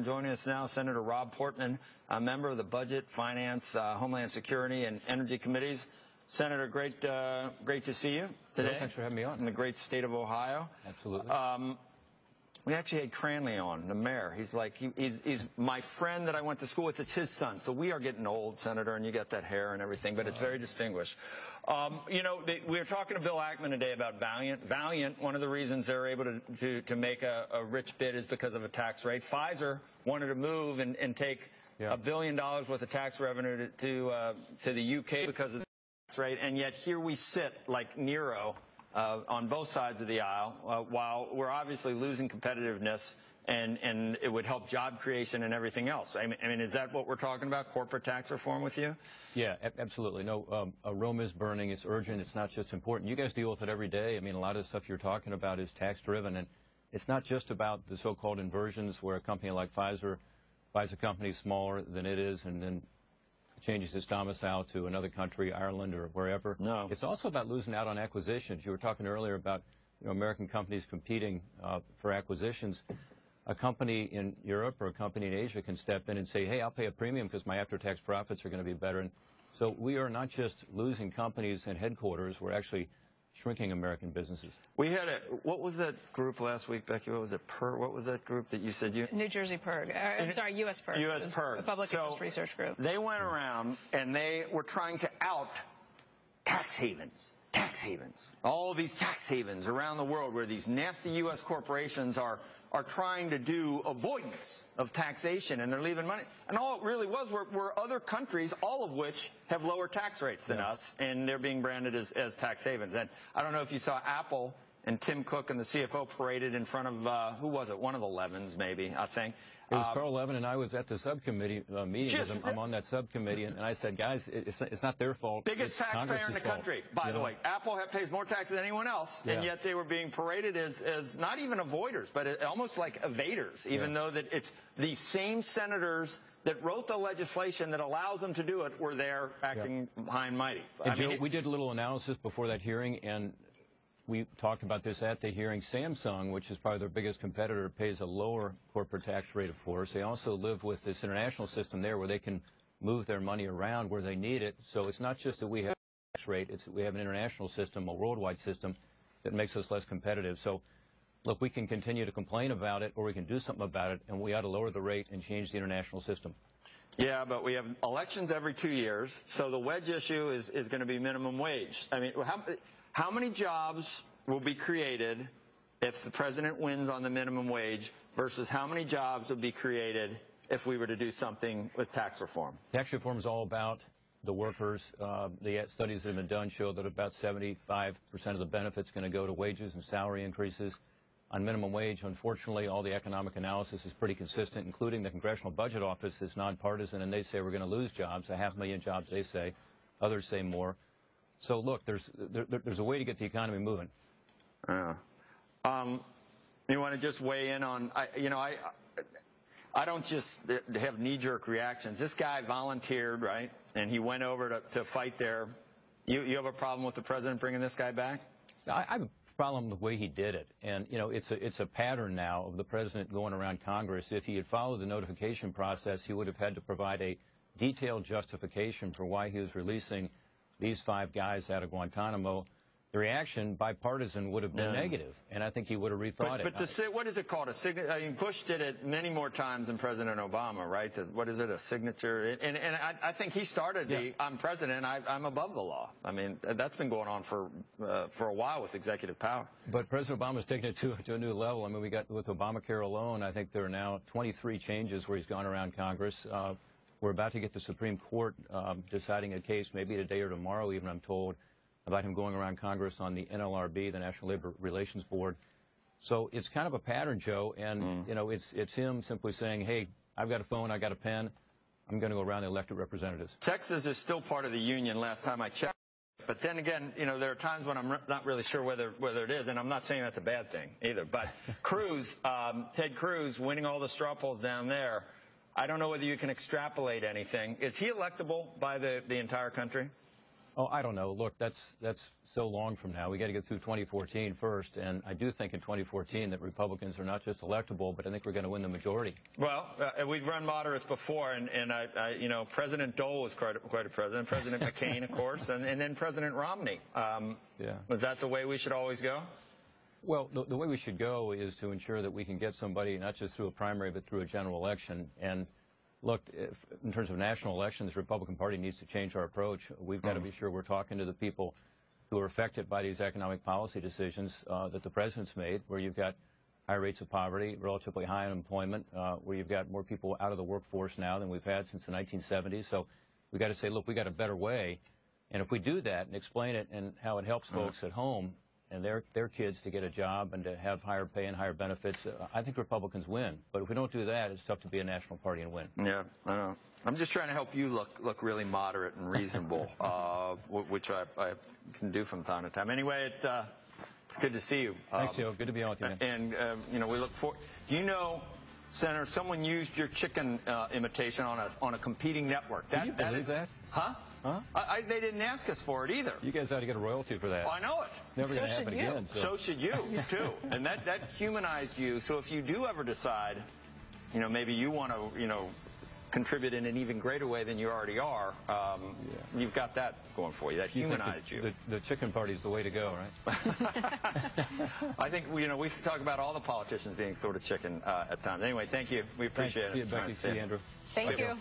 Joining us now, Senator Rob Portman, a member of the Budget, Finance, Homeland Security, and Energy Committees. Senator, great to see you today. Well, thanks for having me on. In the great state of Ohio. Absolutely. We actually had Cranley on, the mayor. He's like, he's my friend that I went to school with. It's his son. So we are getting old, Senator, and you got that hair and everything, but it's very distinguished. You know, we were talking to Bill Ackman today about Valiant. Valiant, one of the reasons they're able to make a rich bid is because of a tax rate. Pfizer wanted to move and take $1 billion worth of tax revenue to the UK because of the tax rate, and yet here we sit like Nero on both sides of the aisle, while we're obviously losing competitiveness, and it would help job creation and everything else. I mean, is that what we're talking about, corporate tax reform with you? Yeah, absolutely. No, Rome is burning. It's urgent. It's not just important. You guys deal with it every day. I mean, a lot of the stuff you're talking about is tax-driven, and it's not just about the so-called inversions where a company like Pfizer buys a company smaller than it is and then changes its domicile to another country, Ireland or wherever. No. It's also about losing out on acquisitions. You were talking earlier about American companies competing for acquisitions. A company in Europe or a company in Asia can step in and say, hey, I'll pay a premium because my after-tax profits are going to be better. And so we are not just losing companies and headquarters, we're actually shrinking American businesses. We had what was that group last week, Becky? What was it? What was that group that you said you? New Jersey PIRG. I'm sorry, U.S. PIRG. U.S. PIRG. A public interest research group. They went around and they were trying to out tax havens. Tax havens. All these tax havens around the world where these nasty U.S. corporations are trying to do avoidance of taxation, and they're leaving money. And all it really was were other countries, all of which have lower tax rates than us, and they're being branded as tax havens. And I don't know if you saw Apple and Tim Cook and the CFO paraded in front of, who was it? One of the Levins, maybe, I think. It was Carl Levin, and I was at the subcommittee meeting because I'm on that subcommittee, and I said, guys, it's not their fault. Biggest taxpayer in the country, by the way. Apple pays more tax than anyone else, and yet they were being paraded as not even avoiders, but almost like evaders, even though that it's the same senators that wrote the legislation that allows them to do it were there acting high and mighty. And Joe, we did a little analysis before that hearing, and we talked about this at the hearing. Samsung, which is probably their biggest competitor, pays a lower corporate tax rate, of course. They also live with this international system there where they can move their money around where they need it. So it's not just that we have a tax rate, we have an international system, a worldwide system that makes us less competitive. So, look, we can continue to complain about it or we can do something about it, and we ought to lower the rate and change the international system. Yeah, but we have elections every 2 years, so the wedge issue is going to be minimum wage. I mean, how many jobs will be created if the president wins on the minimum wage versus how many jobs will be created if we were to do something with tax reform? Tax reform is all about the workers. The studies that have been done show that about 75% of the benefits are going to go to wages and salary increases. On minimum wage, unfortunately, all the economic analysis is pretty consistent, including the Congressional Budget Office is nonpartisan, and they say we're going to lose jobs, 500,000 jobs, they say. Others say more. So, look, there's a way to get the economy moving. Yeah. You want to just weigh in on, I don't just have knee-jerk reactions. This guy volunteered, right, and he went over to fight there. You have a problem with the president bringing this guy back? I have a problem with the way he did it. And, it's a pattern now of the president going around Congress. If he had followed the notification process, he would have had to provide a detailed justification for why he was releasing these 5 guys out of Guantanamo. The reaction, bipartisan, would have been negative, and I think he would have rethought it. But what is it called? I mean, Bush did it many more times than President Obama, right? What is it, a signature? And I think he started I'm president, I'm above the law. I mean, that's been going on for a while with executive power. But President Obama's taken it to a new level. I mean, we got with Obamacare alone, I think there are now 23 changes where he's gone around Congress. We're about to get the Supreme Court deciding a case, maybe today or tomorrow even, I'm told, about him going around Congress on the NLRB, the National Labor Relations Board. So it's kind of a pattern, Joe, and, it's him simply saying, hey, I've got a phone, I've got a pen, I'm going to go around the elected representatives. Texas is still part of the union last time I checked. But then again, there are times when I'm not really sure whether it is, and I'm not saying that's a bad thing either. But Cruz, Ted Cruz, winning all the straw polls down there, I don't know whether you can extrapolate anything. Is he electable by the entire country? Oh, I don't know. Look, that's so long from now. We got to get through 2014 first, and I do think in 2014 that Republicans are not just electable, but I think we're going to win the majority. Well, we've run moderates before, and you know, President Dole was quite a president, President McCain, of course, and then President Romney. Yeah. Was that the way we should always go? Well, the way we should go is to ensure that we can get somebody not just through a primary, but through a general election. And look, in terms of national elections, the Republican Party needs to change our approach. We've got to be sure we're talking to the people who are affected by these economic policy decisions that the president's made, where you've got high rates of poverty, relatively high unemployment, where you've got more people out of the workforce now than we've had since the 1970s. So we've got to say, look, we got a better way. And if we do that and explain it and how it helps folks at home and their kids to get a job and to have higher pay and higher benefits, I think Republicans win. But if we don't do that, it's tough to be a national party and win. Yeah, I know. I'm just trying to help you look really moderate and reasonable, which I can do from time to time. Anyway, it's good to see you. Thanks, Joe. Good to be on with you, man. And, you know, we look forward. Do you know, Senator, someone used your chicken imitation on a competing network. Can you believe that? Huh? Huh? They didn't ask us for it either. You guys ought to get a royalty for that. I know it. Never going to happen again. So should you, too. And that humanized you. So if you do ever decide, you know, maybe you want to, you know, contribute in an even greater way than you already are, you've got that going for you. That humanized you. The chicken party is the way to go, right? I think, you know, we talk about all the politicians being sort of chicken at times. Anyway, thank you. We appreciate it. See you, Becky. See you, Andrew. Thank you.